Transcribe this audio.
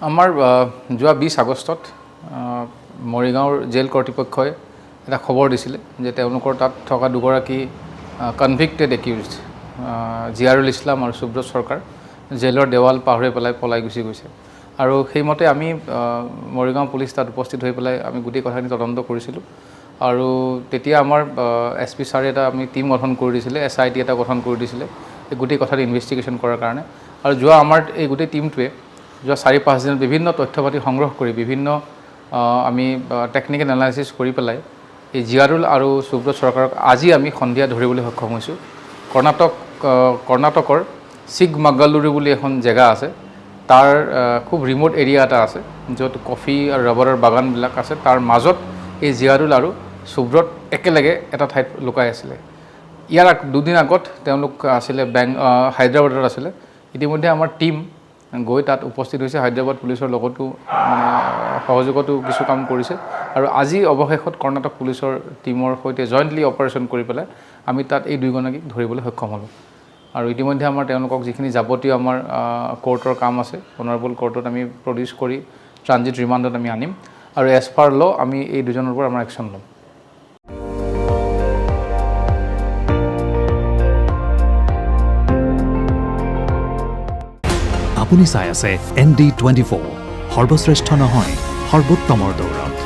আমাৰ যোৱা 20 আগষ্টত মৰিগাঁৱৰ জেল কৰ্তৃপক্ষই এটা খবৰ দিছিলে যে তেওঁলোকৰ তাত থকা দুগৰাকী কনভিক্টেড একিউজড জিয়াৰুল ইছলাম আৰু সুব্ৰত চৰকাৰ জেলৰ দেৱাল পাহৰি পলাই গুচি গৈছে। আৰু সেইমতে আমি মৰিগাঁও পুলিচ তাত উপস্থিত হৈ পেলাই আমি গোটেই কথাখিনি তদন্ত কৰিছিলোঁ। আৰু তেতিয়া আমাৰ SP ছাৰে এটা আমি টিম গঠন কৰি দিছিলে, SIT এটা গঠন কৰি দিছিলে এই গোটেই কথাটো ইনভেষ্টিগেশ্যন কৰাৰ কাৰণে। আৰু যোৱা আমাৰ এই গোটেই টিমটোৱে যোৱা 4-5 দিনত বিভিন্ন তথ্য পাতি সংগ্ৰহ কৰি বিভিন্ন আমি টেকনিকেল এনালাইচিছ কৰি পেলাই এই জিয়াৰুল আৰু সুব্ৰত চৰকাৰক আজি আমি সন্ধিয়া ধৰিবলৈ সক্ষম হৈছোঁ। কৰ্ণাটকৰ চিকমাগালুৰু বুলি এখন জেগা আছে, তাৰ খুব ৰিম'ট এৰিয়া এটা আছে য'ত কফি আৰু ৰাবাৰৰ বাগানবিলাক আছে। তাৰ মাজত এই জিয়াৰুল আৰু সুব্ৰত একেলগে এটা ঠাইত লুকাই আছিলে। ইয়াৰ 2 দিন আগত তেওঁলোক আছিলে হায়দৰাবাদত আছিলে। ইতিমধ্যে আমাৰ টীম গৈ তাত উপস্থিত হৈছে, হায়দৰাবাদ পুলিচৰ লগতো সহযোগতো কিছু কাম কৰিছে। আৰু আজি অৱশেষত কৰ্ণাটক পুলিচৰ টীমৰ সৈতে জইণ্টলি অপাৰেশ্যন কৰি পেলাই আমি তাত এই 2গৰাকীক ধৰিবলৈ সক্ষম হ'লোঁ। আৰু ইতিমধ্যে আমাৰ তেওঁলোকক যিখিনি যাৱতীয় আমাৰ কোৰ্টৰ কাম আছে, অনাৰেবল কোৰ্টত আমি প্ৰডিউচ কৰি ট্ৰানজিট ৰিমাণ্ডত আমি আনিম। আৰু এজ পাৰ ল আমি এই 2জনৰ ওপৰত আমাৰ একশ্যন ল'ম। আপুনি চাই আছে ND24, সৰ্বশ্ৰেষ্ঠ নহয় সৰ্বোত্তমৰ দৌৰ।